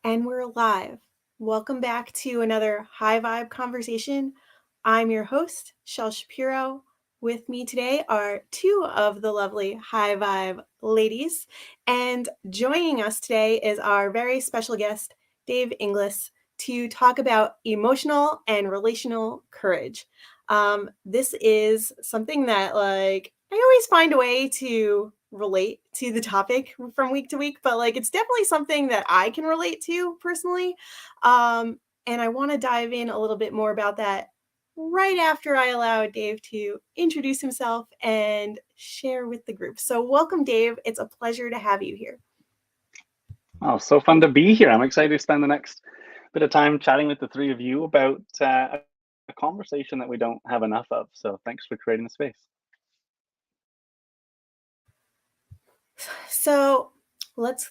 And we're live. Welcome back to another high vibe conversation. I'm your host, Shel Shapiro. With me today are two of the lovely high vibe ladies. And joining us today is our very special guest, Dave Inglis, to talk about emotional and relational courage. This is something that, I always find a way to relate to the topic from week to week, but it's definitely something that I can relate to personally. And I want to dive in a little bit more about that right after I allow Dave to introduce himself and share with the group. So, welcome, Dave. It's a pleasure to have you here. Oh, so fun to be here. I'm excited to spend the next bit of time chatting with the three of you about a conversation that we don't have enough of. So thanks for creating the space. So, let's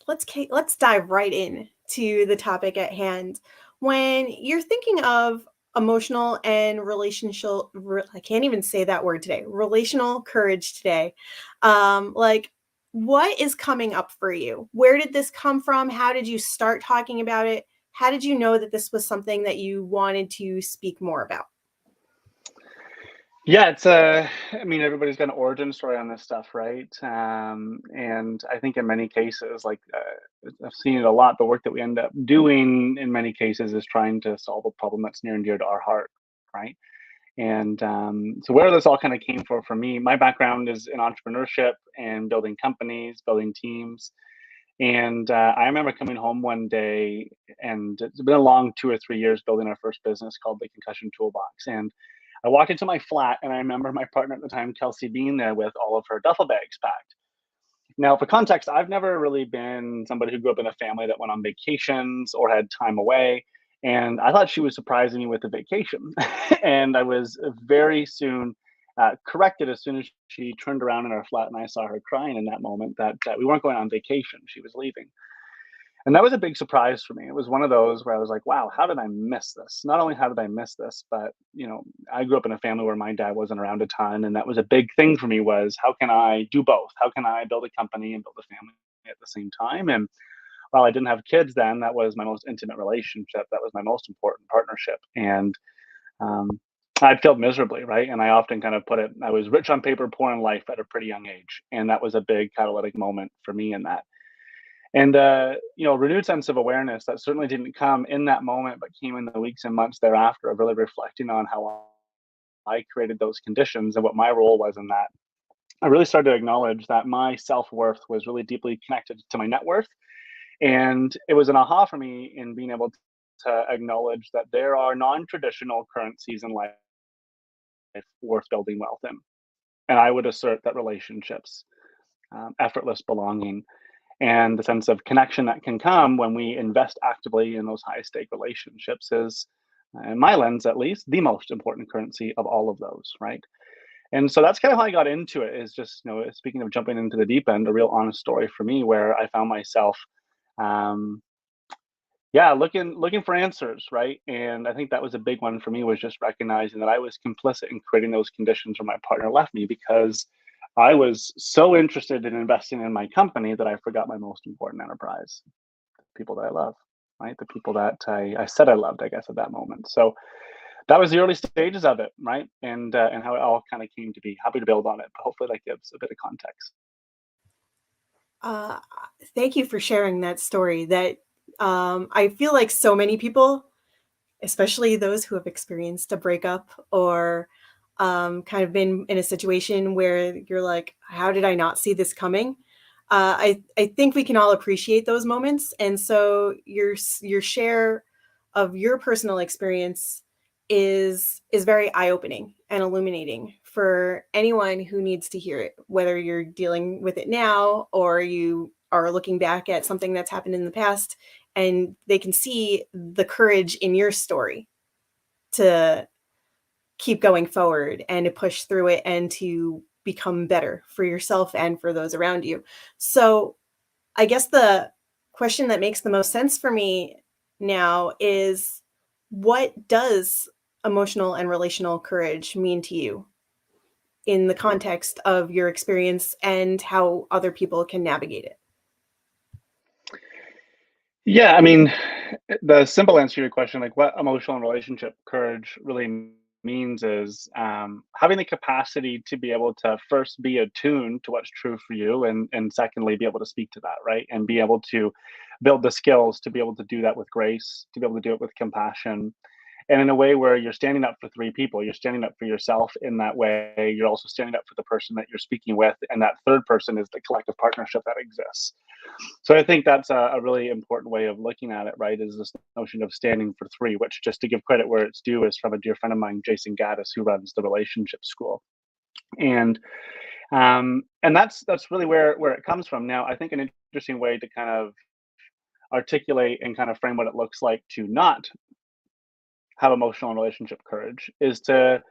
dive right in to the topic at hand. When you're thinking of emotional and I can't even say that word today, relational courage today, what is coming up for you? Where did this come from? How did you start talking about it? How did you know that this was something that you wanted to speak more about? Yeah, I mean, everybody's got an origin story on this stuff, right? And I think in many cases, I've seen it a lot, the work that we end up doing in many cases is trying to solve a problem that's near and dear to our heart, right? And so where this all kind of came for me, my background is in entrepreneurship and building companies, building teams. And I remember coming home one day, and it's been a long 2 or 3 years building our first business called the Concussion Toolbox. And I walked into my flat, and I remember my partner at the time, Kelsey, being there with all of her duffel bags packed. Now, for context, I've never really been somebody who grew up in a family that went on vacations or had time away. And I thought she was surprising me with a vacation. And I was very soon corrected as soon as she turned around in our flat and I saw her crying in that moment that we weren't going on vacation. She was leaving. And that was a big surprise for me. It was one of those where I was like, wow, how did I miss this? Not only how did I miss this, but I grew up in a family where my dad wasn't around a ton, and that was a big thing for me was how can I do both? How can I build a company and build a family at the same time? And while I didn't have kids then, that was my most intimate relationship. That was my most important partnership. And um, I'd failed miserably, right? And I often kind of put it, I was rich on paper, poor in life at a pretty young age. And that was a big catalytic moment for me in that. And renewed sense of awareness that certainly didn't come in that moment, but came in the weeks and months thereafter of really reflecting on how I created those conditions and what my role was in that. I really started to acknowledge that my self worth was really deeply connected to my net worth. And it was an aha for me in being able to acknowledge that there are non traditional currencies in life worth building wealth in. And I would assert that relationships, effortless belonging, and the sense of connection that can come when we invest actively in those high stake relationships is, in my lens at least, the most important currency of all of those, right? And so that's kind of how I got into it. Is just speaking of jumping into the deep end, a real honest story for me where I found myself, um, yeah, looking for answers, right? And I think that was a big one for me was just recognizing that I was complicit in creating those conditions where my partner left me because I was so interested in investing in my company that I forgot my most important enterprise, the people that I love, right? The people that I said I loved, I guess, at that moment. So that was the early stages of it, right? And how it all kind of came to be. Happy to build on it, but hopefully that gives a bit of context. Uh, Thank you for sharing that story. That I feel like so many people, especially those who have experienced a breakup or kind of been in a situation where you're like, how did I not see this coming? I think we can all appreciate those moments, and so your share of your personal experience is very eye opening and illuminating for anyone who needs to hear it, whether you're dealing with it now or you are looking back at something that's happened in the past, and they can see the courage in your story to keep going forward and to push through it and to become better for yourself and for those around you. So, I guess the question that makes the most sense for me now is, what does emotional and relational courage mean to you in the context of your experience and how other people can navigate it? Yeah, I mean, The simple answer to your question, like what emotional and relationship courage really means is having the capacity to be able to first be attuned to what's true for you, and secondly, be able to speak to that, right? And be able to build the skills to be able to do that with grace, to be able to do it with compassion, and in a way where you're standing up for three people. You're standing up for yourself in that way. You're also standing up for the person that you're speaking with, and that third person is the collective partnership that exists. So I think that's a really important way of looking at it, right? Is this notion of standing for three, which, just to give credit where it's due, is from a dear friend of mine, Jason Gaddis, who runs the relationship school. And that's really where it comes from. Now, I think an interesting way to kind of articulate and kind of frame what it looks like to not have emotional and relationship courage is to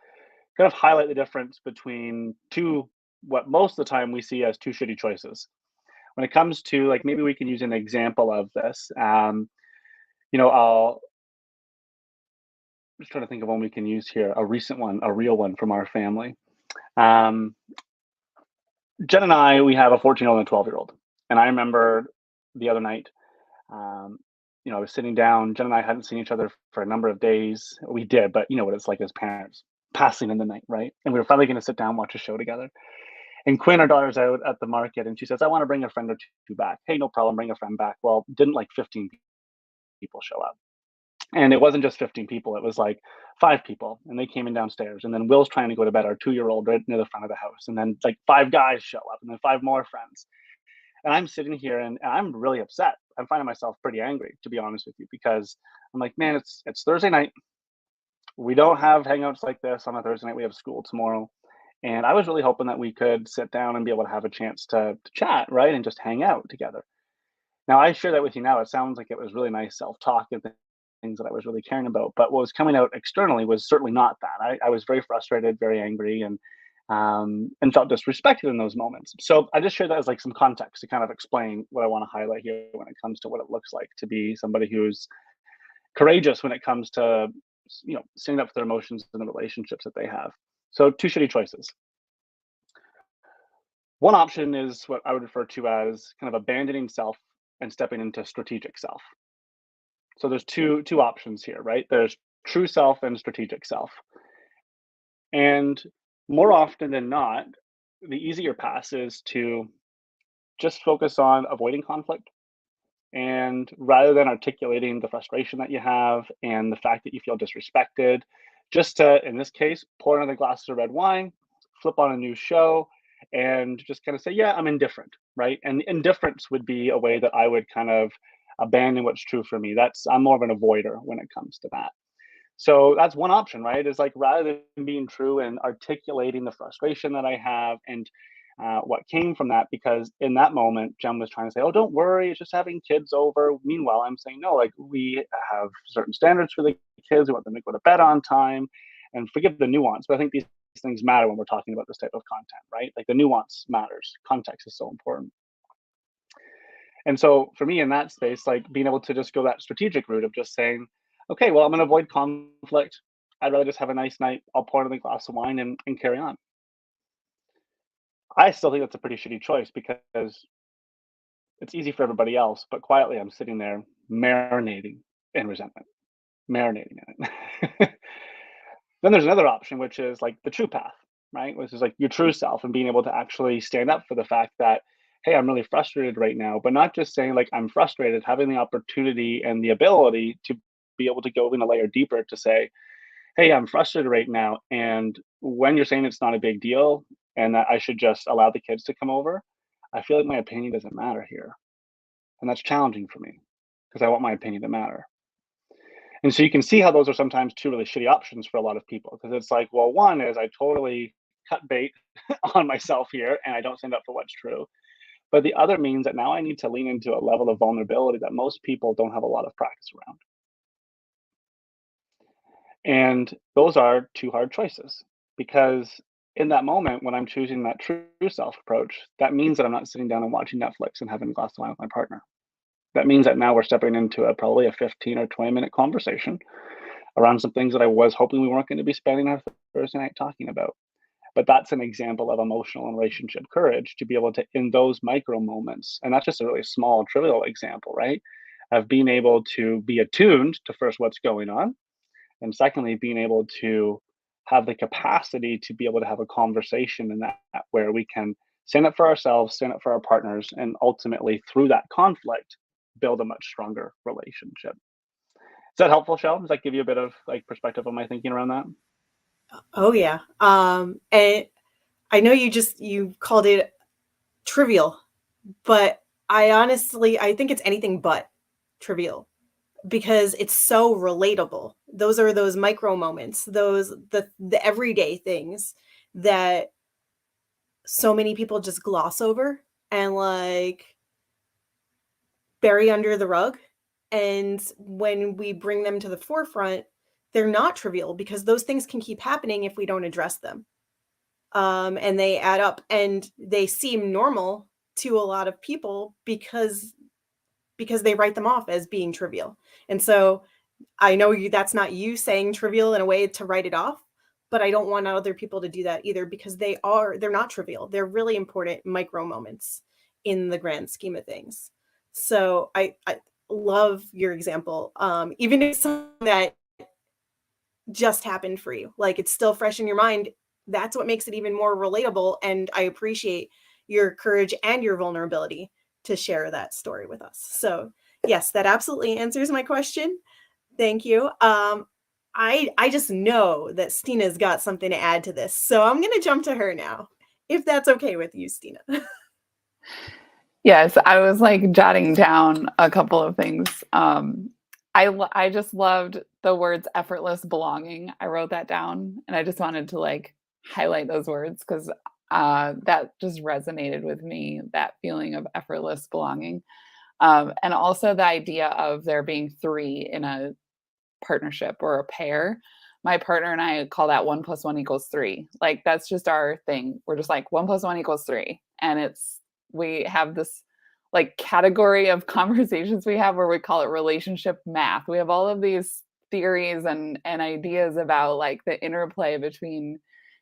kind of highlight the difference between two, what most of the time we see as two shitty choices. When it comes to, like, maybe we can use an example of this. I'll just trying to think of one we can use here, a recent one, a real one from our family. Um, Jen and I, we have a 14-year-old and a 12-year-old. And I remember the other night, um, I was sitting down. Jen and I hadn't seen each other for a number of days. We did, but you know what it's like as parents, passing in the night, right? And we were finally going to sit down and watch a show together. And Quinn, our daughter's out at the market, and she says, "I want to bring a friend or two back." Hey, no problem, bring a friend back. Well, didn't like 15 people show up. And it wasn't just 15 people, it was like 5 people. And they came in downstairs. And then Will's trying to go to bed, our 2-year old, right near the front of the house. And then like 5 guys show up, and then five more friends. And I'm sitting here and I'm really upset. I'm finding myself pretty angry, to be honest with you, because I'm like, man, it's Thursday night. We don't have hangouts like this on a Thursday night. We have school tomorrow. And I was really hoping that we could sit down and be able to have a chance to chat, right? And just hang out together. Now, I share that with you now. It sounds like it was really nice self talk and things that I was really caring about. But what was coming out externally was certainly not that. I was very frustrated, very angry, and felt disrespected in those moments. So I just share that as like some context to kind of explain what I want to highlight here when it comes to what it looks like to be somebody who's courageous when it comes to standing up for their emotions and the relationships that they have. So two shitty choices. One option is what I would refer to as kind of abandoning self and stepping into strategic self. So there's two options here, right? There's true self and strategic self. And more often than not, the easier path is to just focus on avoiding conflict. And rather than articulating the frustration that you have and the fact that you feel disrespected, just to, in this case, pour another glass of red wine, flip on a new show, and just kind of say, yeah, I'm indifferent, right? And indifference would be a way that I would kind of abandon what's true for me. I'm more of an avoider when it comes to that. So that's one option, right? Is like, rather than being true and articulating the frustration that I have and what came from that, because in that moment, Jem was trying to say, "Oh, don't worry, it's just having kids over." Meanwhile, I'm saying, "No, like we have certain standards for the kids. We want them to go to bed on time, and forgive the nuance." But I think these things matter when we're talking about this type of content, right? Like the nuance matters. Context is so important. And so for me in that space, like being able to just go that strategic route of just saying, okay, well, I'm going to avoid conflict. I'd rather just have a nice night. I'll pour another glass of wine and carry on. I still think that's a pretty shitty choice because it's easy for everybody else, but quietly I'm sitting there marinating in resentment, marinating in it. Then there's another option, which is like the true path, right? Which is like your true self and being able to actually stand up for the fact that, hey, I'm really frustrated right now, but not just saying like I'm frustrated, having the opportunity and the ability to be able to go in a layer deeper to say, hey, I'm frustrated right now. And when you're saying it's not a big deal and that I should just allow the kids to come over, I feel like my opinion doesn't matter here. And that's challenging for me because I want my opinion to matter. And so you can see how those are sometimes two really shitty options for a lot of people because it's like, well, one is I totally cut bait on myself here and I don't stand up for what's true. But the other means that now I need to lean into a level of vulnerability that most people don't have a lot of practice around. And those are two hard choices because in that moment, when I'm choosing that true self approach, that means that I'm not sitting down and watching Netflix and having a glass of wine with my partner. That means that now we're stepping into probably a 15 or 20-minute conversation around some things that I was hoping we weren't going to be spending our Thursday night talking about. But that's an example of emotional and relationship courage to be able to, in those micro moments, and that's just a really small, trivial example, right? of being able to be attuned to first what's going on, and secondly, being able to have the capacity to be able to have a conversation in that where we can stand up for ourselves, stand up for our partners, and ultimately through that conflict, build a much stronger relationship. Is that helpful, Shell? Does that give you a bit of like perspective on my thinking around that? Oh yeah. And I know you called it trivial, but I think it's anything but trivial because it's so relatable. Those are those micro moments, the everyday things that so many people just gloss over and like bury under the rug. And when we bring them to the forefront, they're not trivial because those things can keep happening if we don't address them. And they add up and they seem normal to a lot of people because they write them off as being trivial. And so I know that's not you saying trivial in a way to write it off, but I don't want other people to do that either because they're not trivial. They're really important micro moments in the grand scheme of things. So I love your example. Even if it's something that just happened for you, like it's still fresh in your mind, that's what makes it even more relatable. And I appreciate your courage and your vulnerability to share that story with us. So yes, that absolutely answers my question. Thank you. I just know that Stina's got something to add to this, so I'm gonna jump to her now, if that's okay with you, Stina. Yes, I was like jotting down a couple of things. I just loved the words effortless belonging. I wrote that down and I just wanted to like highlight those words because that just resonated with me, that feeling of effortless belonging. And also the idea of there being three in a partnership or a pair. My partner and I call that 1 + 1 = 3. Like that's just our thing. We're just like 1 + 1 = 3. And we have this like category of conversations we have where we call it relationship math. We have all of these theories and ideas about like the interplay between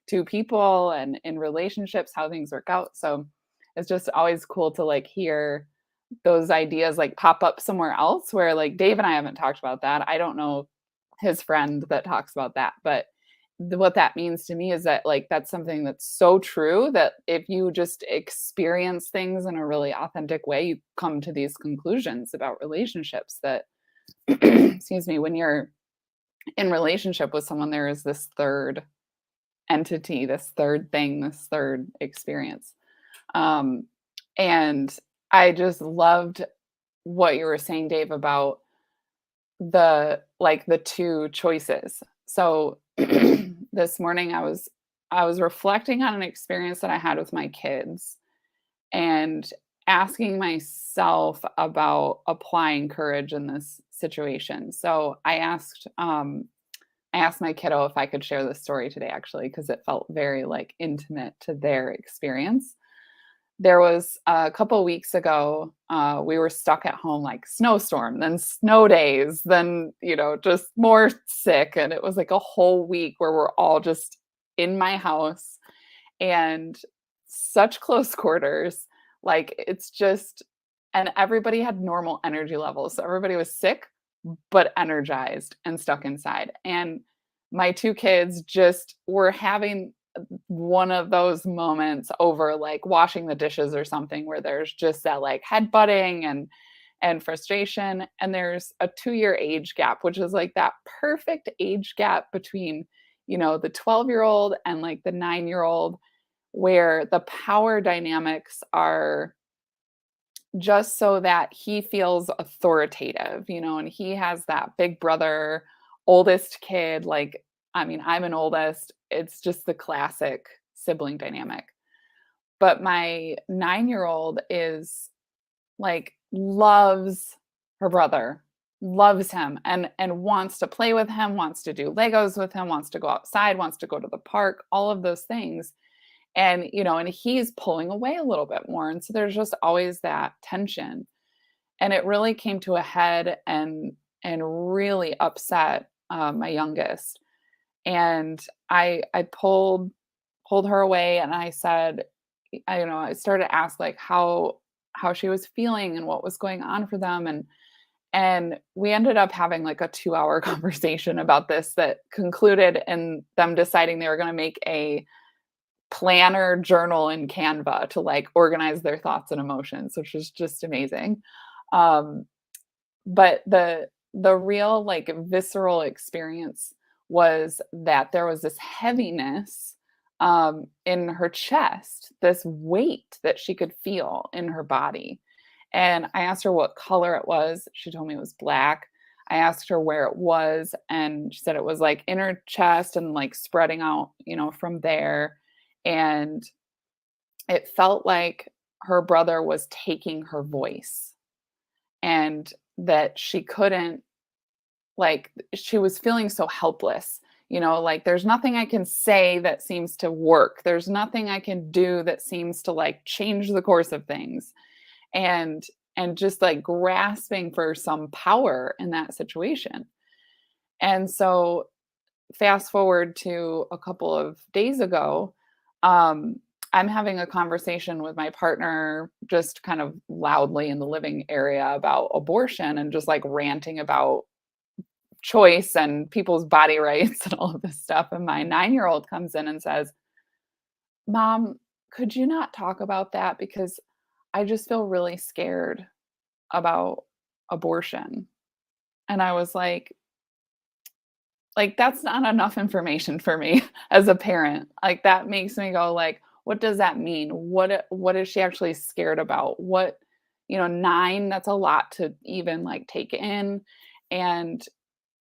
two people and in relationships, how things work out. So it's just always cool to like hear those ideas like pop up somewhere else where like Dave and I haven't talked about that. I don't know his friend that talks about that, but what that means to me is that like that's something that's so true that if you just experience things in a really authentic way, you come to these conclusions about relationships that excuse me, when you're in relationship with someone, there is this third entity, this third thing, this third experience. Um, and I just loved what you were saying, Dave, about the two choices. So this morning I was reflecting on an experience that I had with my kids and asking myself about applying courage in this situation. So I asked my kiddo if I could share this story today actually because it felt very like intimate to their experience. There was a couple weeks ago, we were stuck at home, like snowstorm, then snow days, then, just more sick. And it was like a whole week where we're all just in my house and such close quarters. Like it's just, and everybody had normal energy levels. So everybody was sick, but energized and stuck inside. And my two kids just were having one of those moments over like washing the dishes or something where there's just that like headbutting and frustration, and there's a 2-year age gap, which is like that perfect age gap between the 12-year-old and like the 9-year-old, where the power dynamics are just so that he feels authoritative, and he has that big brother, oldest kid. Like, I mean, I'm an oldest. It's just the classic sibling dynamic. But my 9-year-old is like, loves her brother, loves him and wants to play with him, wants to do Legos with him, wants to go outside, wants to go to the park, all of those things. And he's pulling away a little bit more. And so there's just always that tension. And it really came to a head and really upset my youngest. And I pulled her away and I said, I started to ask like how she was feeling and what was going on for them. And we ended up having like a 2-hour conversation about this that concluded in them deciding they were going to make a planner journal in Canva to like organize their thoughts and emotions, which is just amazing. Um, but the real like visceral experience was that there was this heaviness in her chest, this weight that she could feel in her body. And I asked her what color it was. She told me it was black. I asked her where it was, and she said it was like in her chest and like spreading out, from there. And it felt like her brother was taking her voice, and that she couldn't, like, she was feeling so helpless. Like there's nothing I can say that seems to work. There's nothing I can do that seems to like change the course of things. And just like grasping for some power in that situation. And so fast forward to a couple of days ago, I'm having a conversation with my partner, just kind of loudly in the living area, about abortion and just like ranting about choice and people's body rights and all of this stuff. And my 9-year-old comes in and says, "Mom, could you not talk about that? Because I just feel really scared about abortion." And I was like, that's not enough information for me as a parent. Like that makes me go like, what does that mean? What is she actually scared about? 9, that's a lot to even like take in. And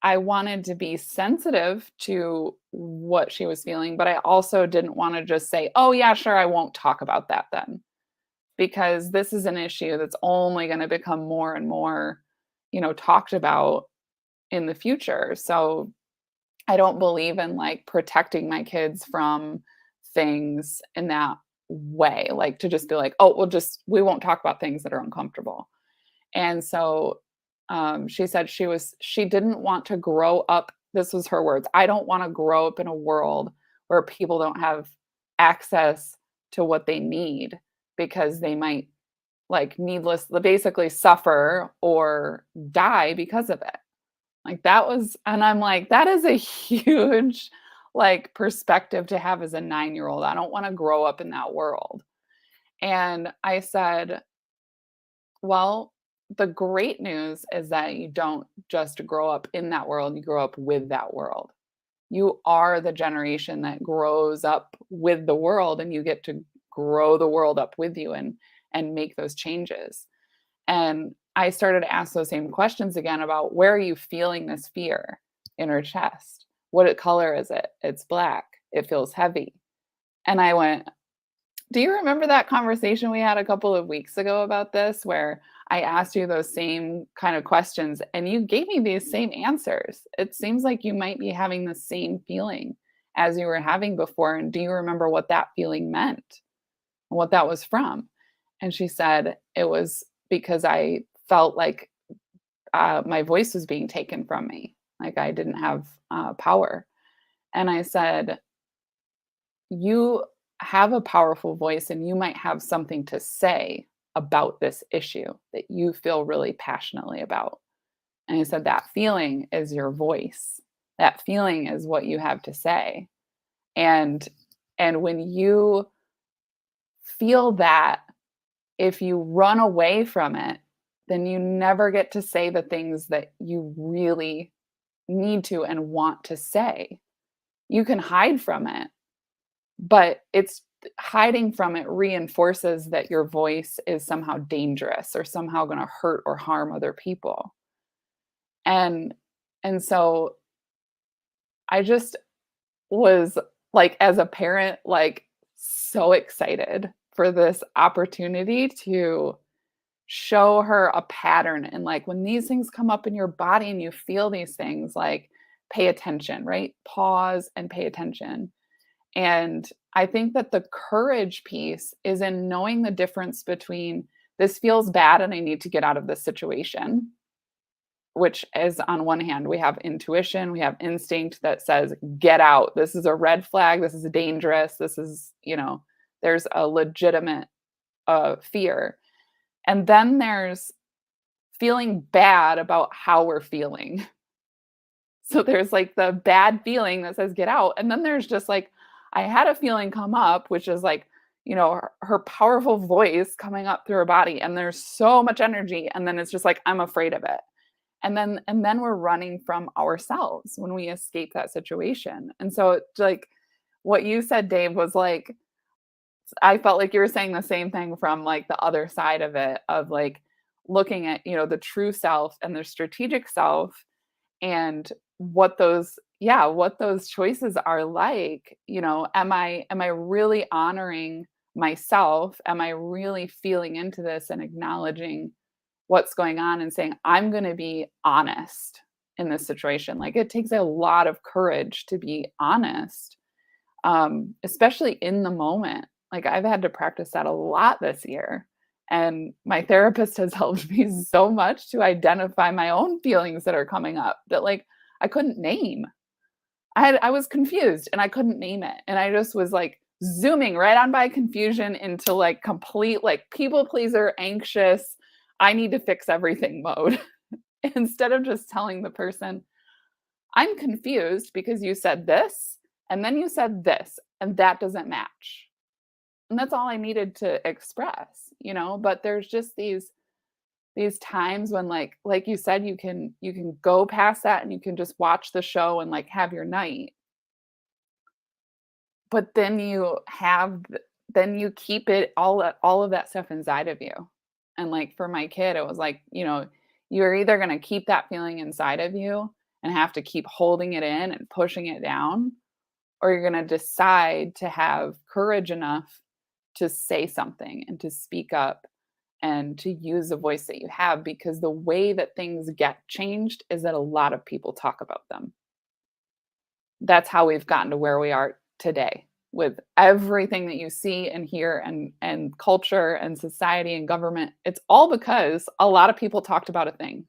I wanted to be sensitive to what she was feeling, but I also didn't want to just say, "Oh yeah, sure, I won't talk about that then." Because this is an issue that's only going to become more and more, talked about in the future. So I don't believe in like protecting my kids from things in that way, like to just be like, "Oh, we won't talk about things that are uncomfortable." And so she said she didn't want to grow up. This was her words. "I don't want to grow up in a world where people don't have access to what they need, because they might like basically suffer or die because of it." Like that was, and I'm like, that is a huge like perspective to have as a 9-year-old. I don't want to grow up in that world. And I said, "Well, the great news is that you don't just grow up in that world, you grow up with that world. You are the generation that grows up with the world, and you get to grow the world up with you and make those changes." And I started to ask those same questions again about, where are you feeling this fear in her chest? What color is it? It's black. It feels heavy. And I went, "Do you remember that conversation we had a couple of weeks ago about this, where I asked you those same kind of questions and you gave me these same answers? It seems like you might be having the same feeling as you were having before. And do you remember what that feeling meant? What that was from?" And she said, "It was because I felt like my voice was being taken from me. Like I didn't have power." And I said, "You have a powerful voice, and you might have something to say about this issue that you feel really passionately about." And I said, "That feeling is your voice. That feeling is what you have to say. And when you feel that, if you run away from it, then you never get to say the things that you really need to and want to say. You can hide from it, but it's hiding from it reinforces that your voice is somehow dangerous or somehow going to hurt or harm other people." And so I just was like, as a parent, like so excited for this opportunity to show her a pattern. And like, when these things come up in your body and you feel these things, like, pay attention, right? Pause and pay attention. And I think that the courage piece is in knowing the difference between, this feels bad and I need to get out of this situation, which is, on one hand, we have intuition, we have instinct that says, get out. This is a red flag. This is dangerous. This is, there's a legitimate fear. And then there's feeling bad about how we're feeling. So there's like the bad feeling that says get out. And then there's just like, I had a feeling come up, which is like, her powerful voice coming up through her body. And there's so much energy. And then it's just like, I'm afraid of it. And then we're running from ourselves when we escape that situation. And so it's like what you said, Dave, was like, I felt like you were saying the same thing from like the other side of it, of like looking at, the true self and the strategic self, and what those choices are like. Am I really honoring myself? Am I really feeling into this and acknowledging what's going on and saying, I'm going to be honest in this situation? Like, it takes a lot of courage to be honest, especially in the moment. Like, I've had to practice that a lot this year. And my therapist has helped me so much to identify my own feelings that are coming up that like I couldn't name. I was confused and I couldn't name it. And I just was like zooming right on by confusion into like complete like people pleaser, anxious, I need to fix everything mode. Instead of just telling the person, I'm confused because you said this and then you said this and that doesn't match. And that's all I needed to express, but there's just these times when like you said, you can go past that and you can just watch the show and like have your night. But then you keep it all of that stuff inside of you. And like for my kid, it was like, you're either going to keep that feeling inside of you and have to keep holding it in and pushing it down, or you're going to decide to have courage enough to say something and to speak up and to use the voice that you have, because the way that things get changed is that a lot of people talk about them. That's how we've gotten to where we are today with everything that you see and hear and culture and society and government. It's all because a lot of people talked about a thing.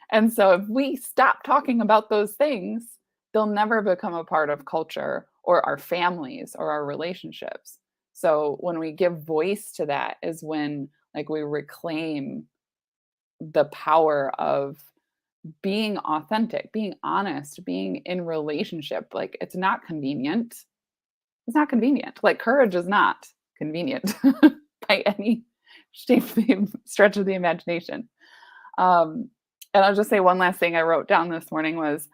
And so if we stop talking about those things, they'll never become a part of culture or our families or our relationships. So when we give voice to that is when like we reclaim the power of being authentic, being honest, being in relationship. Like it's not convenient. It's not convenient. Like courage is not convenient by any stretch of the imagination. And I'll just say one last thing I wrote down this morning was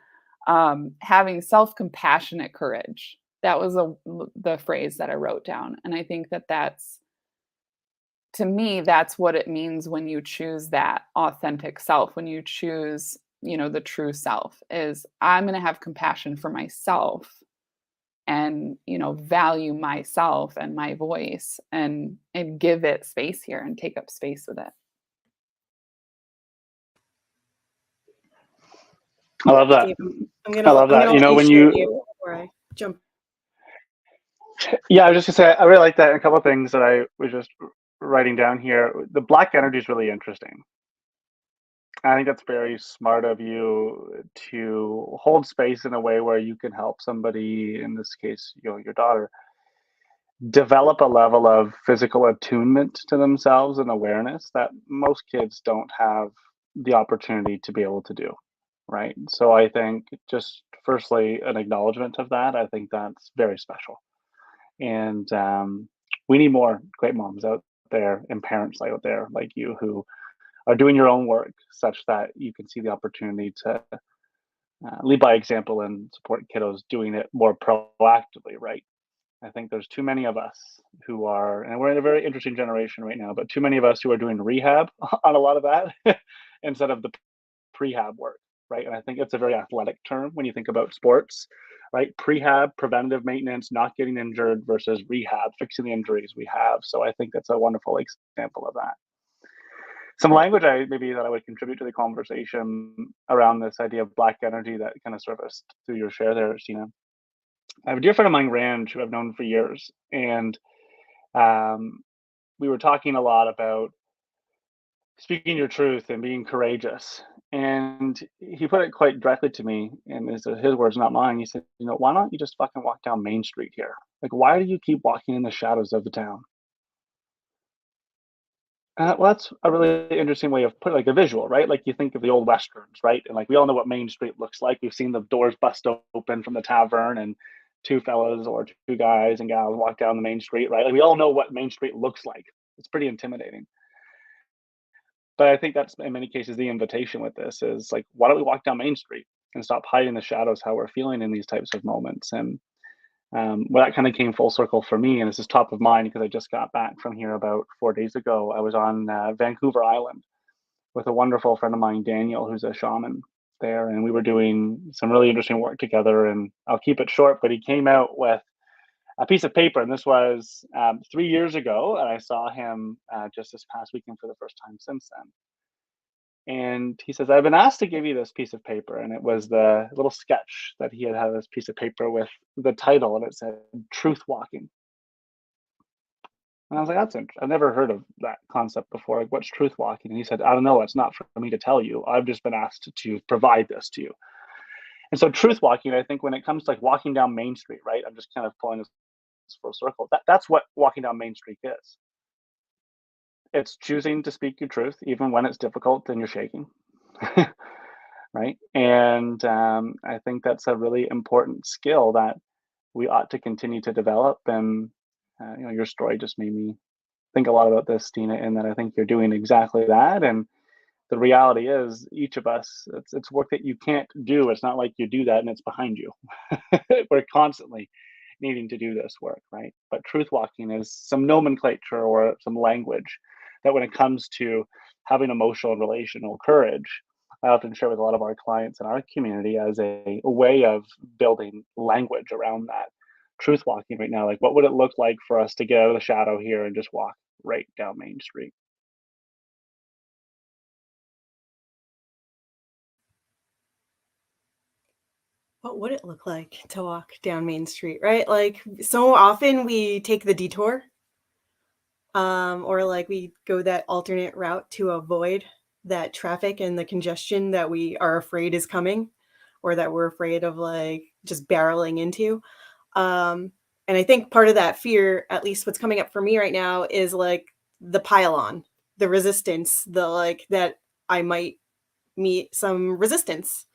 having self-compassionate courage. That was the phrase that I wrote down. And I think that's, to me, that's what it means when you choose that authentic self, when you choose, the true self, is I'm going to have compassion for myself and, value myself and my voice and give it space here and take up space with it. I love that. I love that. When you before I jump. Yeah, I was just gonna say I really like that. A couple of things that I was just writing down here. The black energy is really interesting. I think that's very smart of you to hold space in a way where you can help somebody, in this case, your daughter, develop a level of physical attunement to themselves and awareness that most kids don't have the opportunity to be able to do. Right. So I think just firstly, an acknowledgement of that, I think that's very special. And we need more great moms out there and parents out there like you who are doing your own work such that you can see the opportunity to lead by example and support kiddos doing it more proactively, right? I think there's too many of us who are, and we're in a very interesting generation right now, but too many of us who are doing rehab on a lot of that instead of the prehab work, right? And I think it's a very athletic term when you think about sports, right? Prehab, preventative maintenance, not getting injured versus rehab, fixing the injuries we have. So I think that's a wonderful example of that. Some language that I would contribute to the conversation around this idea of black energy that kind of surfaced through your share there, Sina. I have a dear friend of mine, Rand, who I've known for years, and we were talking a lot about speaking your truth and being courageous. And he put it quite directly to me, and his words, not mine. He said, why don't you just fucking walk down Main Street here? Like, why do you keep walking in the shadows of the town? Well, that's a really interesting way of putting like a visual, right? Like you think of the old westerns, right? And like we all know what Main Street looks like. We've seen the doors bust open from the tavern, and two fellas or two guys and gals walk down the main street, right? Like we all know what Main Street looks like. It's pretty intimidating. But I think that's in many cases the invitation with this is like, why don't we walk down Main Street and stop hiding the shadows how we're feeling in these types of moments? And well, that kind of came full circle for me, and this is top of mind because I just got back from here about 4 days ago. I was on Vancouver Island with a wonderful friend of mine, Daniel, who's a shaman there, and we were doing some really interesting work together. And I'll keep it short, but he came out with a piece of paper, and this was 3 years ago, and I saw him just this past weekend for the first time since then. And he says, I've been asked to give you this piece of paper. And it was the little sketch that he had this piece of paper with the title, and it said Truth Walking. And I was like, I've never heard of that concept before. Like, what's truth walking? And he said, I don't know. It's not for me to tell you. I've just been asked to provide this to you. And so, truth walking, I think when it comes to like walking down Main Street, right? I'm just kind of pulling this full circle. That's what walking down Main Street is. It's choosing to speak your truth, even when it's difficult and you're shaking. Right. And I think that's a really important skill that we ought to continue to develop. And, your story just made me think a lot about this, Tina, and that I think you're doing exactly that. And the reality is, each of us, it's work that you can't do. It's not like you do that and it's behind you. We're constantly needing to do this work, right? But truth walking is some nomenclature or some language that when it comes to having emotional and relational courage, I often share with a lot of our clients in our community as a way of building language around that. Truth walking right now, like what would it look like for us to get out of the shadow here and just walk right down Main Street? What would it look like to walk down Main Street, right? Like, so often we take the detour, or like we go that alternate route to avoid that traffic and the congestion that we are afraid is coming, or that we're afraid of like just barreling into. Um, and I think part of that fear, at least what's coming up for me right now, is like the pile-on, the resistance, the like that I might meet some resistance,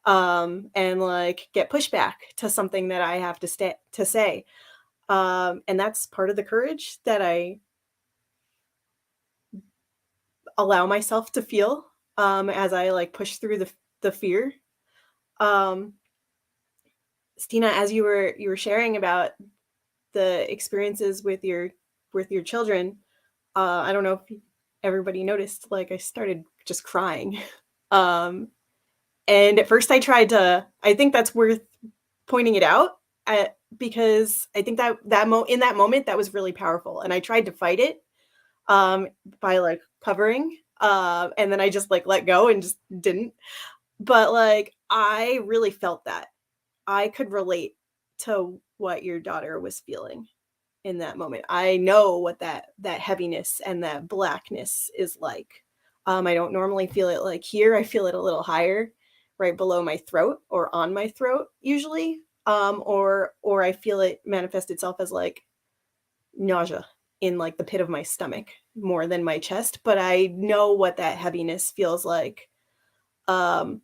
and like get pushback to something that I have to say. And that's part of the courage that I allow myself to feel, as I like push through the fear. Um, Stina, as you were sharing about the experiences with your children, I don't know if everybody noticed, like I started just crying. Um, and at first I think that's worth pointing it out because I think that in that moment that was really powerful, and I tried to fight it by like covering, and then I just like let go and just didn't. But like I really felt that I could relate to what your daughter was feeling in that moment. I know what that heaviness and that blackness is like. I don't normally feel it like here. I feel it a little higher, right below my throat or on my throat usually. Or I feel it manifest itself as like nausea in like the pit of my stomach more than my chest. But I know what that heaviness feels like. Um,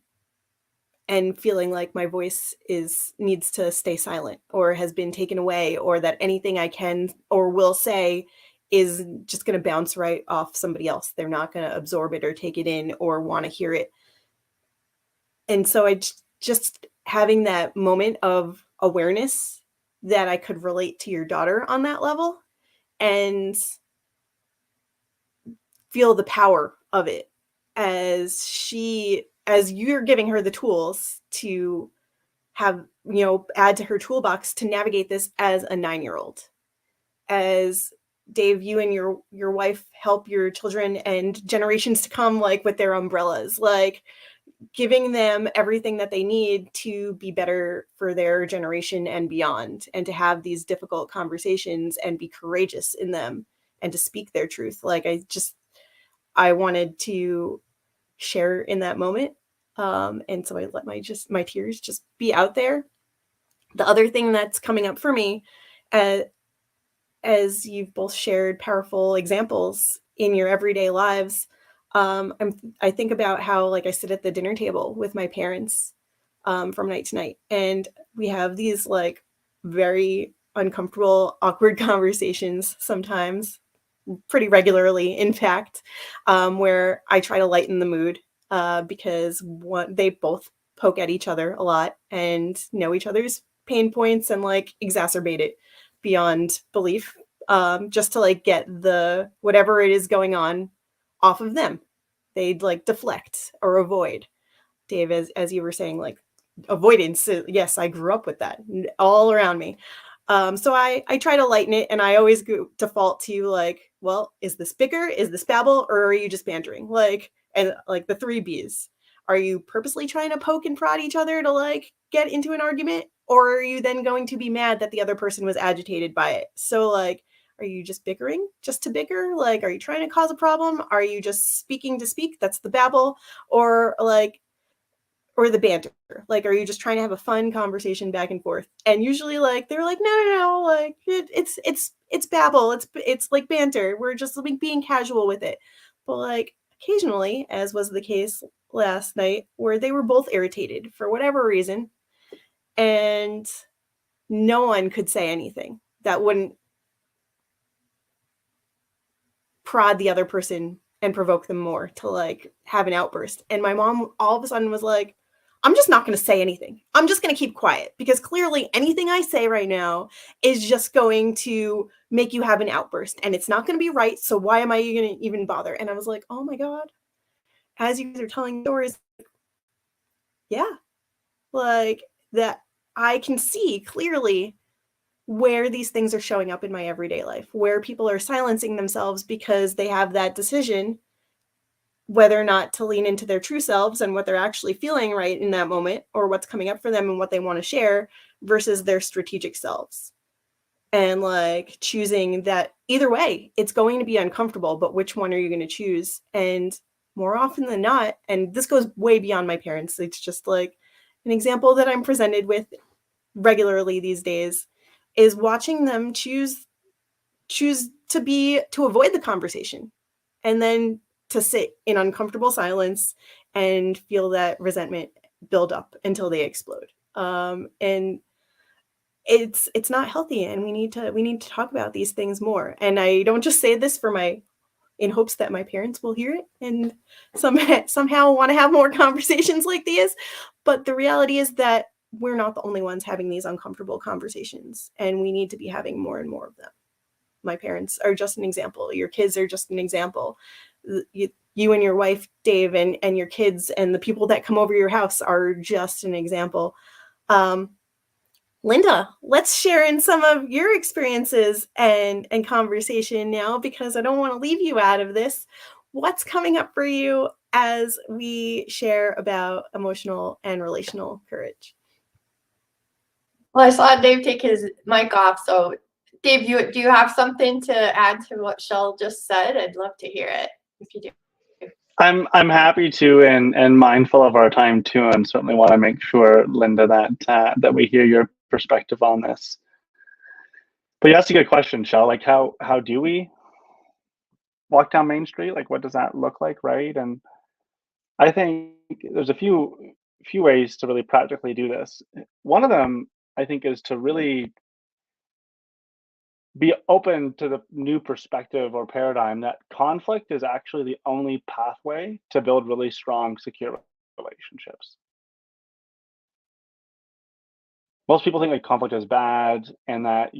and feeling like my voice is needs to stay silent or has been taken away, or that anything I can or will say is just going to bounce right off somebody else. They're not going to absorb it or take it in or want to hear it. And so just having that moment of awareness that I could relate to your daughter on that level and feel the power of it as you're giving her the tools to have, add to her toolbox to navigate this as a 9-year-old. As Dave, you and your wife help your children and generations to come, like with their umbrellas, like giving them everything that they need to be better for their generation and beyond, and to have these difficult conversations and be courageous in them and to speak their truth. Like I wanted to share in that moment. And so I let my tears just be out there. The other thing that's coming up for me, uh, as you've both shared powerful examples, in your everyday lives. I think about how, like, I sit at the dinner table with my parents from night to night, and we have these like very uncomfortable, awkward conversations sometimes, pretty regularly, in fact, where I try to lighten the mood because they both poke at each other a lot and know each other's pain points and like exacerbate it beyond belief, just to like get the whatever it is going on off of them. They'd like deflect or avoid. Dave, as you were saying, like avoidance. Yes, I grew up with that all around me. So I try to lighten it, and I always default to like, well, is this bicker? Is this babble? Or are you just bantering? Like, and like the three B's. Are you purposely trying to poke and prod each other to like get into an argument? Or are you then going to be mad that the other person was agitated by it? So like, are you just bickering just to bicker? Like, are you trying to cause a problem? Are you just speaking to speak? That's the babble. Or like, or the banter. Like, are you just trying to have a fun conversation back and forth? And usually, like, they're like, no, no, no, like it's babble. It's like banter. We're just like being casual with it. But like occasionally, as was the case last night, where they were both irritated for whatever reason, and no one could say anything that wouldn't prod the other person and provoke them more to like have an outburst. And my mom all of a sudden was like, I'm just not going to say anything. I'm just going to keep quiet because clearly anything I say right now is just going to make you have an outburst and it's not going to be right. So why am I going to even bother? And I was like, oh my God, as you guys are telling stories, yeah, like that I can see clearly where these things are showing up in my everyday life, where people are silencing themselves because they have that decision whether or not to lean into their true selves and what they're actually feeling right in that moment, or what's coming up for them and what they want to share, versus their strategic selves. And like choosing that either way, it's going to be uncomfortable, but which one are you going to choose? And more often than not, and this goes way beyond my parents, it's just like an example that I'm presented with regularly these days, is watching them choose to avoid the conversation and then to sit in uncomfortable silence and feel that resentment build up until they explode. And it's not healthy, and we need to talk about these things more. And I don't just say this for my in hopes that my parents will hear it and somehow want to have more conversations like these, but the reality is that we're not the only ones having these uncomfortable conversations, and we need to be having more and more of them. My parents are just an example. Your kids are just an example. You and your wife, Dave, and your kids and the people that come over your house are just an example. Um, Linda, let's share in some of your experiences and conversation now, because I don't want to leave you out of this. What's coming up for you as we share about emotional and relational courage? Well, I saw Dave take his mic off. So, Dave, do you have something to add to what Shell just said? I'd love to hear it if you do. I'm happy to, and mindful of our time too, and certainly want to make sure, Linda, that we hear your perspective on this. But you asked a good question, Shell. Like, how do we walk down Main Street? Like, what does that look like, right? And I think there's a few ways to really practically do this. One of them, I think, is to really be open to the new perspective or paradigm that conflict is actually the only pathway to build really strong, secure relationships. Most people think like conflict is bad and that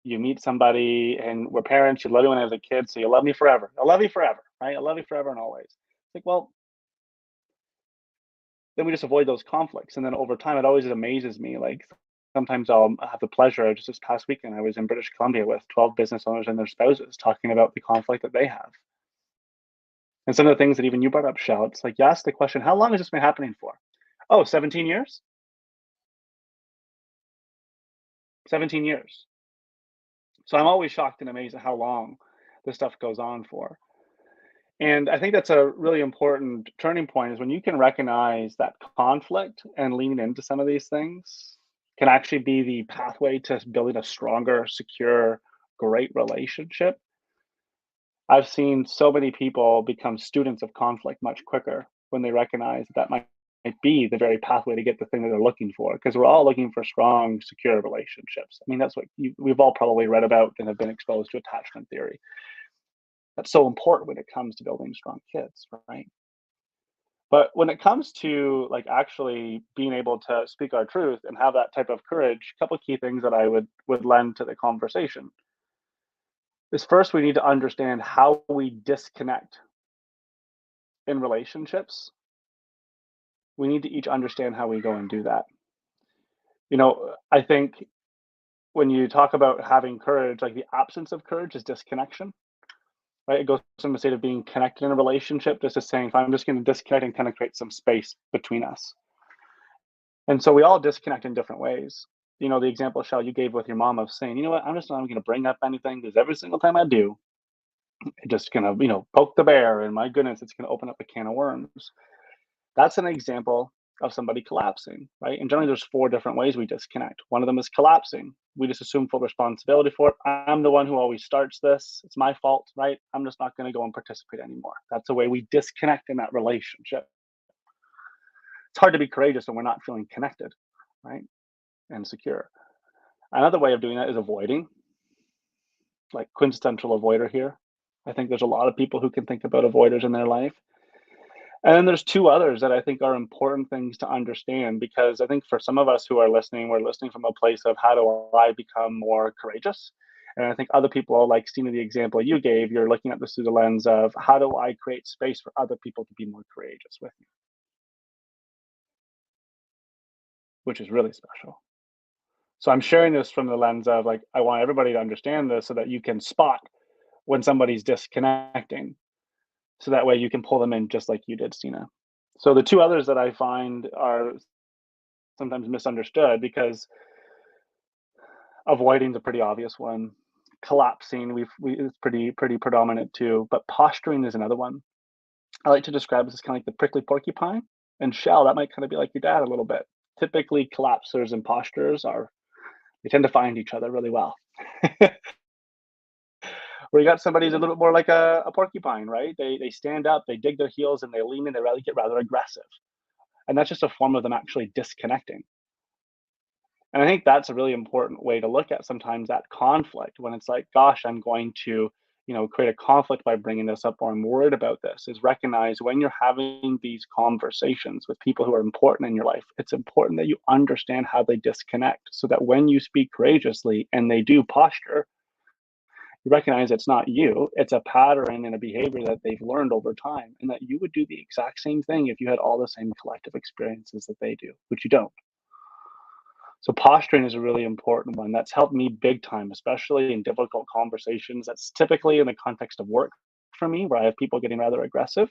you meet somebody and we're parents, you love me when I was a kid, so you love me forever. I love you forever, right? I love you forever and always. It's like, well, then we just avoid those conflicts. And then over time, it always amazes me. Like sometimes I'll have the pleasure, just this past weekend, I was in British Columbia with 12 business owners and their spouses talking about the conflict that they have. And some of the things that even you brought up, Shell, it's like you asked the question, how long has this been happening for? Oh, 17 years? 17 years. So I'm always shocked and amazed at how long this stuff goes on for. And I think that's a really important turning point, is when you can recognize that conflict and lean into some of these things can actually be the pathway to building a stronger, secure, great relationship. I've seen so many people become students of conflict much quicker when they recognize that might be the very pathway to get the thing that they're looking for. Because we're all looking for strong, secure relationships. I mean, that's what we've all probably read about and have been exposed to attachment theory. That's so important when it comes to building strong kids, right? But when it comes to like actually being able to speak our truth and have that type of courage, a couple key things that I would lend to the conversation is first we need to understand how we disconnect in relationships. We need to each understand how we go and do that. I think when you talk about having courage, like the absence of courage is disconnection, right? It goes from the state of being connected in a relationship just to saying, if I'm just going to disconnect and kind of create some space between us. And so we all disconnect in different ways. The example, Shell, you gave with your mom of saying, you know what, I'm just not going to bring up anything because every single time I do, it just going to, poke the bear. And my goodness, it's going to open up a can of worms. That's an example of somebody collapsing, right? And generally, there's 4 different ways we disconnect. One of them is collapsing. We just assume full responsibility for it. I'm the one who always starts this. It's my fault, right? I'm just not going to go and participate anymore. That's a way we disconnect in that relationship. It's hard to be courageous when we're not feeling connected, right? And secure. Another way of doing that is avoiding, like quintessential avoider here. I think there's a lot of people who can think about avoiders in their life. And then there's 2 others that I think are important things to understand, because I think for some of us who are listening, we're listening from a place of how do I become more courageous? And I think other people, like Stina, the example you gave, you're looking at this through the lens of how do I create space for other people to be more courageous with me, which is really special. So I'm sharing this from the lens of like, I want everybody to understand this so that you can spot when somebody's disconnecting. So that way you can pull them in just like you did, Stina. So the 2 others that I find are sometimes misunderstood, because avoiding is a pretty obvious one. Collapsing, it's pretty predominant too. But posturing is another one. I like to describe this as kind of like the prickly porcupine. And Shell, that might kind of be like your dad a little bit. Typically, collapsers and postures they tend to find each other really well. Where you got somebody who's a little bit more like a porcupine, right? They stand up, they dig their heels, and they lean in. They get rather aggressive, and that's just a form of them actually disconnecting. And I think that's a really important way to look at sometimes that conflict, when it's like, gosh, I'm going to, create a conflict by bringing this up, or I'm worried about this, is recognize when you're having these conversations with people who are important in your life, it's important that you understand how they disconnect, so that when you speak courageously and they do posture, you recognize it's not you, it's a pattern and a behavior that they've learned over time, and that you would do the exact same thing if you had all the same collective experiences that they do, which you don't. So posturing is a really important one. That's helped me big time, especially in difficult conversations. That's typically in the context of work for me, where I have people getting rather aggressive.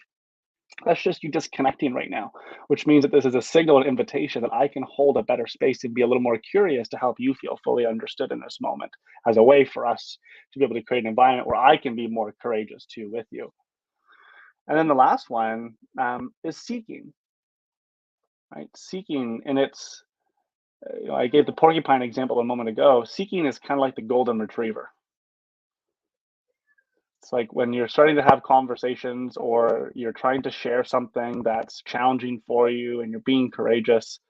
That's just you disconnecting right now, which means that this is a signal and invitation that I can hold a better space and be a little more curious to help you feel fully understood in this moment, as a way for us to be able to create an environment where I can be more courageous too with you. And then the last one is seeking, right? Seeking, and it's, I gave the porcupine example a moment ago. Seeking is kind of like the golden retriever. It's like when you're starting to have conversations or you're trying to share something that's challenging for you and you're being courageous.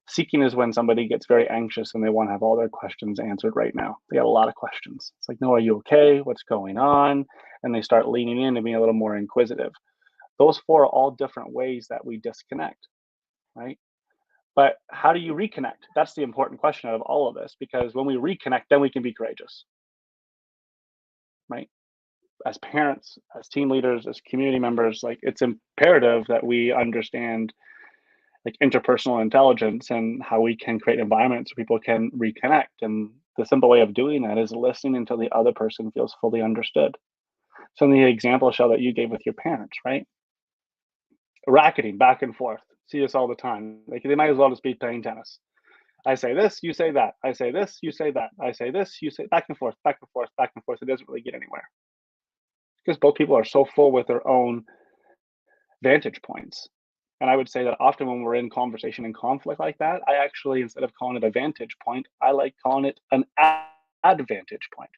Seeking is when somebody gets very anxious and they want to have all their questions answered right now. They have a lot of questions. It's like, no, are you okay? What's going on? And they start leaning in and being a little more inquisitive. Those 4 are all different ways that we disconnect, right? But how do you reconnect? That's the important question out of all of this, because when we reconnect, then we can be courageous, right? As parents, as team leaders, as community members, like it's imperative that we understand like interpersonal intelligence and how we can create environments where people can reconnect. And the simple way of doing that is listening until the other person feels fully understood. So in the example, Shell, that you gave with your parents, right? Racketing back and forth. See this all the time. Like they might as well just be playing tennis. I say this, you say that. I say this, you say that. I say this, you say back and forth, back and forth, back and forth. It doesn't really get anywhere, because both people are so full with their own vantage points. And I would say that often when we're in conversation and conflict like that, I actually, instead of calling it a vantage point, I like calling it an advantage point.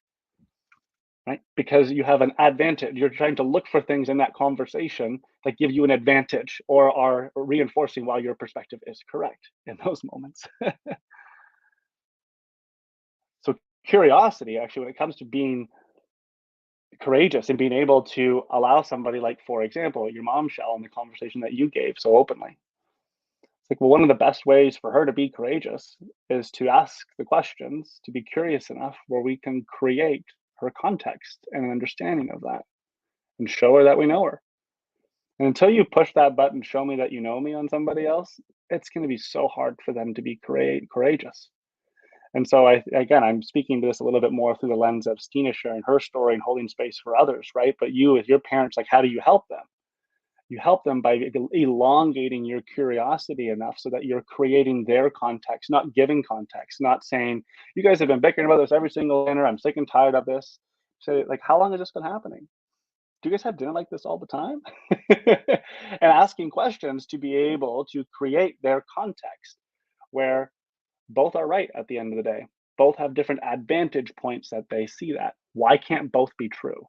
right? Because you have an advantage. You're trying to look for things in that conversation that give you an advantage or are reinforcing why your perspective is correct in those moments. So curiosity, actually, when it comes to being courageous and being able to allow somebody, like, for example, your mom, Shell, in the conversation that you gave so openly, it's like, well, one of the best ways for her to be courageous is to ask the questions, to be curious enough where we can create her context and an understanding of that and show her that we know her. And until you push that button, show me that you know me on somebody else, it's going to be so hard for them to be courageous. And so again, I'm speaking to this a little bit more through the lens of Stina sharing her story and holding space for others, right? But you, with your parents, like, how do you help them? You help them by elongating your curiosity enough so that you're creating their context, not giving context, not saying, you guys have been bickering about this every single dinner. I'm sick and tired of this. Say, like, how long has this been happening? Do you guys have dinner like this all the time? And asking questions to be able to create their context where both are right at the end of the day. Both have different advantage points that they see that. Why can't both be true?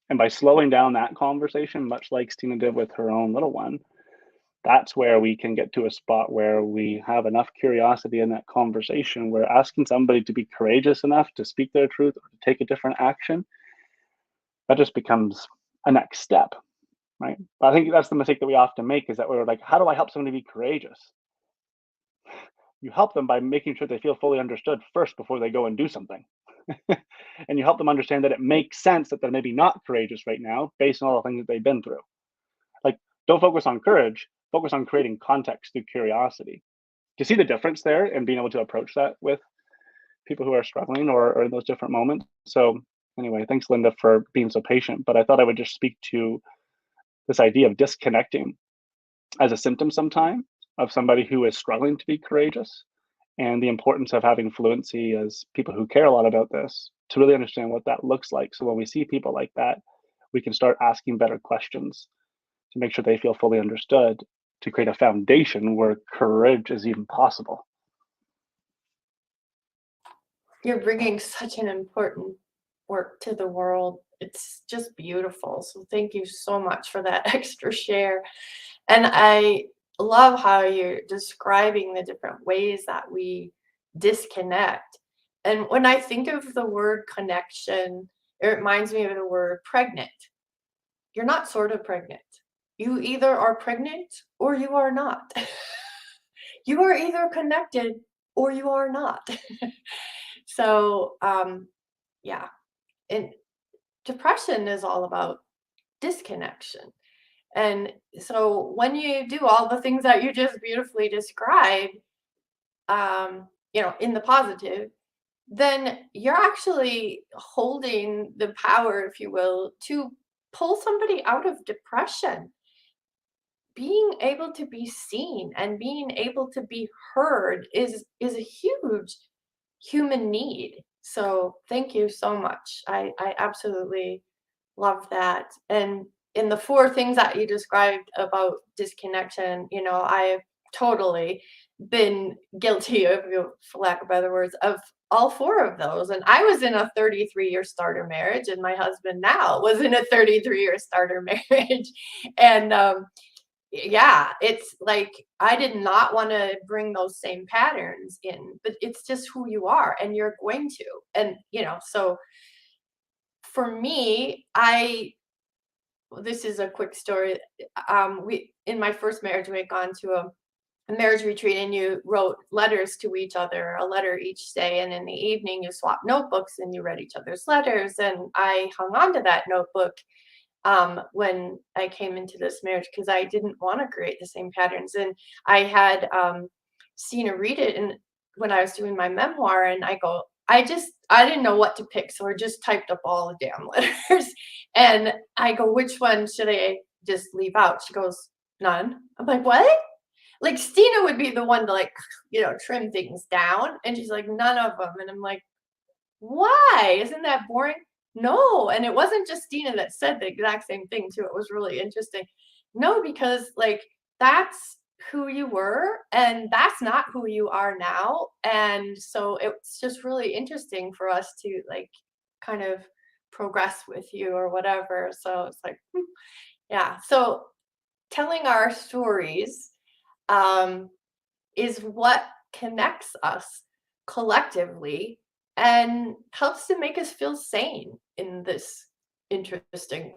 And by slowing down that conversation, much like Stina did with her own little one, that's where we can get to a spot where we have enough curiosity in that conversation where asking somebody to be courageous enough to speak their truth or to take a different action, that just becomes a next step, right? But I think that's the mistake that we often make, is that we're like, how do I help somebody be courageous? You help them by making sure they feel fully understood first before they go and do something. And you help them understand that it makes sense that they're maybe not courageous right now based on all the things that they've been through. Like, don't focus on courage, focus on creating context through curiosity. Do you see the difference there and being able to approach that with people who are struggling or in those different moments? So, anyway, thanks, Linda, for being so patient. But I thought I would just speak to this idea of disconnecting as a symptom sometime of somebody who is struggling to be courageous, and the importance of having fluency as people who care a lot about this to really understand what that looks like. So when we see people like that, we can start asking better questions to make sure they feel fully understood, to create a foundation where courage is even possible. You're bringing such an important work to the world. It's just beautiful. So thank you so much for that extra share. And I love how you're describing the different ways that we disconnect. And when I think of the word connection, it reminds me of the word pregnant. You're not sort of pregnant. You either are pregnant or you are not. You are either connected or you are not. So, yeah. And depression is all about disconnection. And so when you do all the things that you just beautifully described, in the positive, then you're actually holding the power, if you will, to pull somebody out of depression. Being able to be seen and being able to be heard is a huge human need. So thank you so much. I absolutely love that. And in the four things that you described about disconnection, I've totally been guilty of, for lack of better words, of all four of those. And I was in a 33-year starter marriage, and my husband now was in a 33-year starter marriage. And yeah, it's like I did not want to bring those same patterns in, but it's just who you are and you're going to. And, so for me, this is a quick story. We in my first marriage, we had gone to a marriage retreat, and you wrote letters to each other, a letter each day, and in the evening you swapped notebooks and you read each other's letters. And I hung on to that notebook when I came into this marriage because I didn't want to create the same patterns. And I had Stina read it, and when I was doing my memoir, and I didn't know what to pick, so I just typed up all the damn letters. And I go, which one should I just leave out? She goes, none. I'm like, what? Like, Stina would be the one to, like, trim things down. And she's like, none of them. And I'm like, why? Isn't that boring? No. And it wasn't just Stina that said the exact same thing, too. It was really interesting. No, because, like, that's who you were, and that's not who you are now. And so it's just really interesting for us to, like, kind of progress with you or whatever. So it's like, yeah. So telling our stories um, is what connects us collectively and helps to make us feel sane in this interesting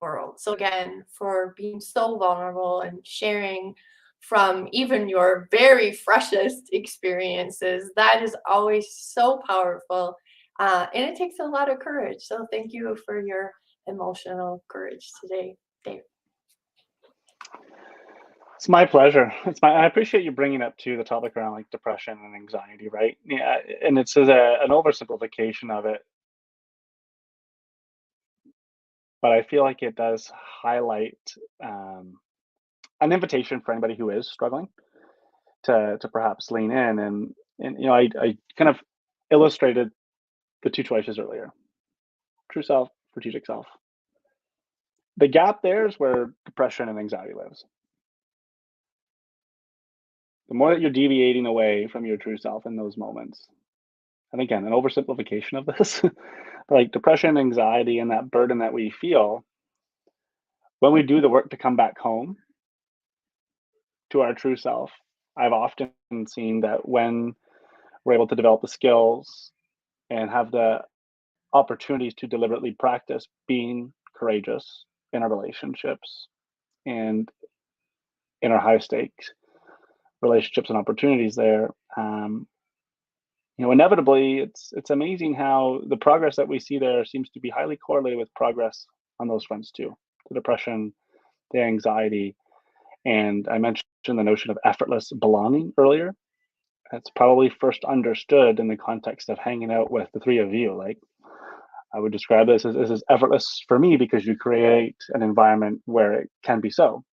world. So again, for being so vulnerable and sharing from even your very freshest experiences, that is always so powerful. And it takes a lot of courage. So thank you for your emotional courage today, Dave. It's my pleasure. I appreciate you bringing up to the topic around like depression and anxiety, right? Yeah, and it's an oversimplification of it, but I feel like it does highlight um, an invitation for anybody who is struggling to perhaps lean in and I kind of illustrated the two choices earlier: true self, strategic self. The gap there is where depression and anxiety lives. The more that you're deviating away from your true self in those moments, and again, an oversimplification of this, like depression, anxiety, and that burden that we feel when we do the work to come back home to our true self. I've often seen that when we're able to develop the skills and have the opportunities to deliberately practice being courageous in our relationships and in our high stakes relationships and opportunities there, inevitably it's amazing how the progress that we see there seems to be highly correlated with progress on those fronts too: the depression, the anxiety. And I mentioned the notion of effortless belonging earlier. It's probably first understood in the context of hanging out with the three of you. Like, I would describe this as effortless for me because you create an environment where it can be so.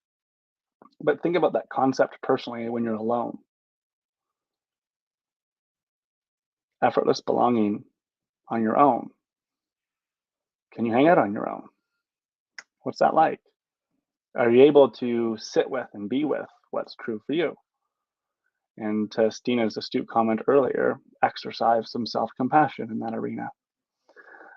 But think about that concept personally when you're alone. Effortless belonging on your own. Can you hang out on your own? What's that like? Are you able to sit with and be with what's true for you? And to Stina's astute comment earlier, exercise some self compassion in that arena.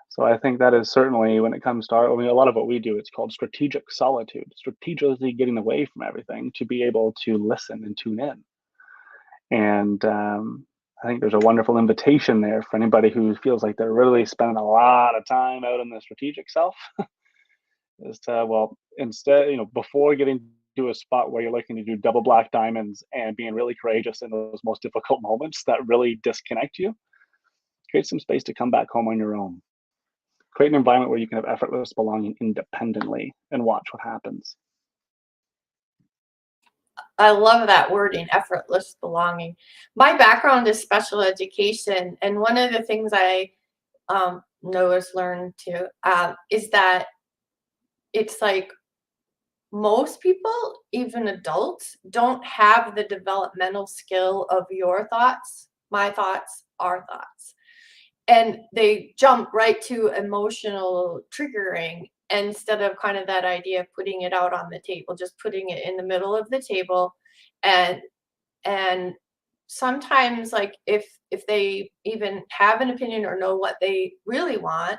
So I think that is certainly when it comes to a lot of what we do, it's called strategic solitude, strategically getting away from everything to be able to listen and tune in. And I think there's a wonderful invitation there for anybody who feels like they're really spending a lot of time out in the strategic self is to, well, instead, before getting to a spot where you're looking to do double black diamonds and being really courageous in those most difficult moments that really disconnect you, create some space to come back home on your own. Create an environment where you can have effortless belonging independently and watch what happens. I love that wording, effortless belonging. My background is special education, and one of the things I learned too, is that it's like most people, even adults, don't have the developmental skill of your thoughts, my thoughts, our thoughts. And they jump right to emotional triggering instead of kind of that idea of putting it out on the table, just putting it in the middle of the table. And and sometimes, like, if they even have an opinion or know what they really want,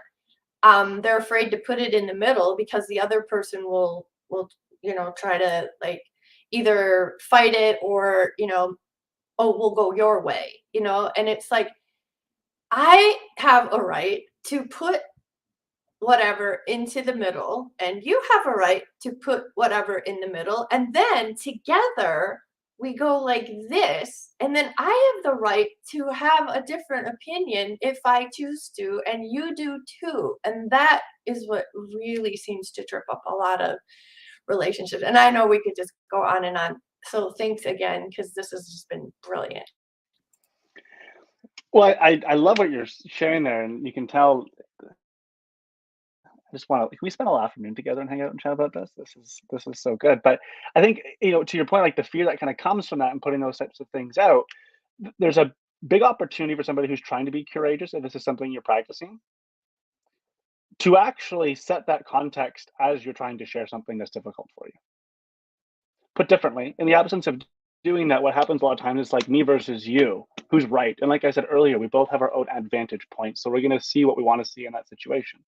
they're afraid to put it in the middle because the other person will try to, like, either fight it or, oh, we'll go your way, and it's like, I have a right to put whatever into the middle, and you have a right to put whatever in the middle, and then together we go like this, and then I have the right to have a different opinion if I choose to, and you do too. And that is what really seems to trip up a lot of relationships. And I know we could just go on and on. So thanks again, because this has just been brilliant. Well, I love what you're sharing there, and you can tell. I just want to. Can we spend all afternoon together and hang out and chat about this? This is so good. But I think to your point, like the fear that kind of comes from that and putting those types of things out. There's a big opportunity for somebody who's trying to be courageous, if this is something you're practicing, to actually set that context as you're trying to share something that's difficult for you. Put differently, in the absence of doing that, what happens a lot of times is like me versus you, who's right? And like I said earlier, we both have our own advantage points, so we're going to see what we want to see in that situation.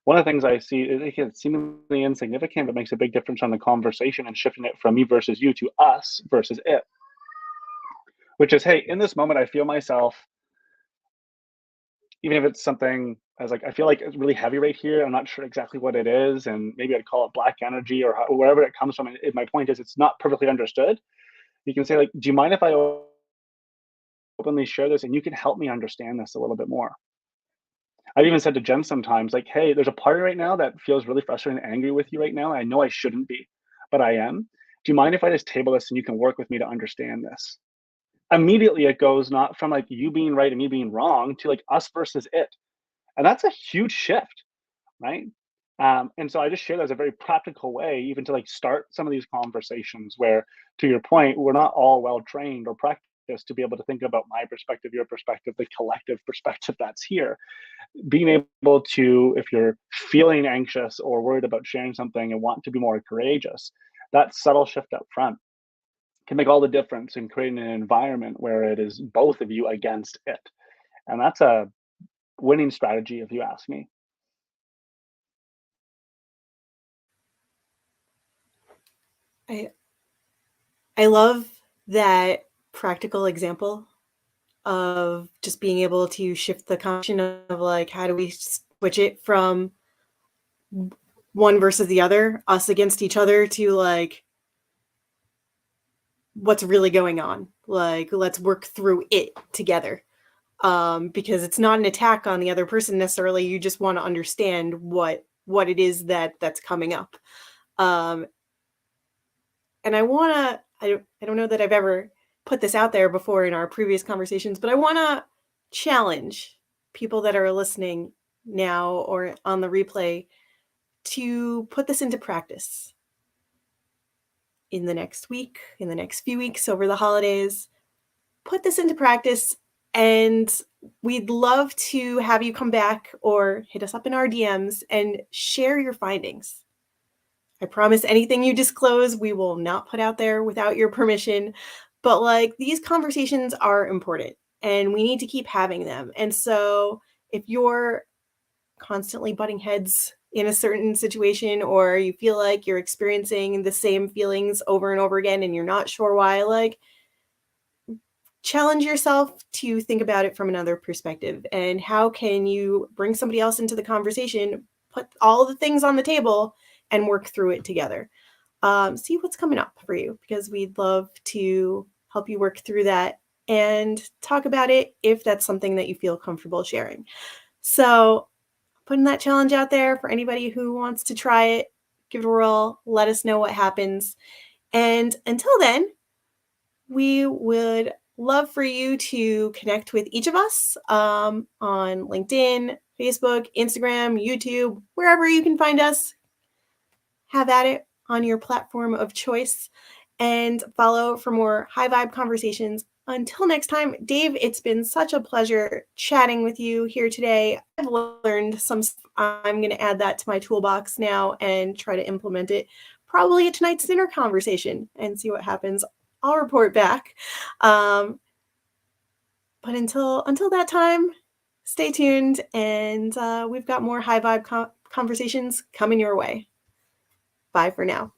One of the things I see is it's seemingly insignificant, but makes a big difference on the conversation and shifting it from me versus you to us versus it, which is, hey, in this moment, I feel myself, even if it's something as like, I feel like it's really heavy right here. I'm not sure exactly what it is. And maybe I'd call it black energy or wherever it comes from. And my point is, it's not perfectly understood. You can say, like, do you mind if I openly share this and you can help me understand this a little bit more? I've even said to Jen sometimes, like, hey, there's a part of me right now that feels really frustrated and angry with you right now. I know I shouldn't be, but I am. Do you mind if I just table this and you can work with me to understand this? Immediately, it goes not from like you being right and me being wrong to like us versus it. And that's a huge shift, right? And so I just share that as a very practical way, even to like start some of these conversations where, to your point, we're not all well trained or practiced to be able to think about my perspective, your perspective, the collective perspective that's here. Being able to, if you're feeling anxious or worried about sharing something and want to be more courageous, that subtle shift up front can make all the difference in creating an environment where it is both of you against it. And that's a winning strategy, if you ask me. I I love that practical example of just being able to shift the conversation of like, how do we switch it from one versus the other, us against each other, to like, what's really going on? Like, let's work through it together. Because it's not an attack on the other person necessarily. You just want to understand what it is that's coming up. Um, and I don't know that I've ever put this out there before in our previous conversations, but I want to challenge people that are listening now or on the replay to put this into practice in the next week, in the next few weeks over the holidays. Put this into practice, and we'd love to have you come back or hit us up in our DMs and share your findings. I promise anything you disclose, we will not put out there without your permission. But like, these conversations are important and we need to keep having them. And so if you're constantly butting heads in a certain situation, or you feel like you're experiencing the same feelings over and over again and you're not sure why, like, challenge yourself to think about it from another perspective. And how can you bring somebody else into the conversation, put all the things on the table, and work through it together? See what's coming up for you, because we'd love to help you work through that and talk about it if that's something that you feel comfortable sharing. So, putting that challenge out there for anybody who wants to try it, give it a whirl, let us know what happens. And until then, we would love for you to connect with each of us on LinkedIn, Facebook, Instagram, YouTube, wherever you can find us. Have at it on your platform of choice, and follow for more high vibe conversations. Until next time, Dave, it's been such a pleasure chatting with you here today. I've learned some stuff. I'm going to add that to my toolbox now and try to implement it probably at tonight's dinner conversation and see what happens. I'll report back. But until that time, stay tuned, and we've got more high vibe conversations coming your way. Bye for now.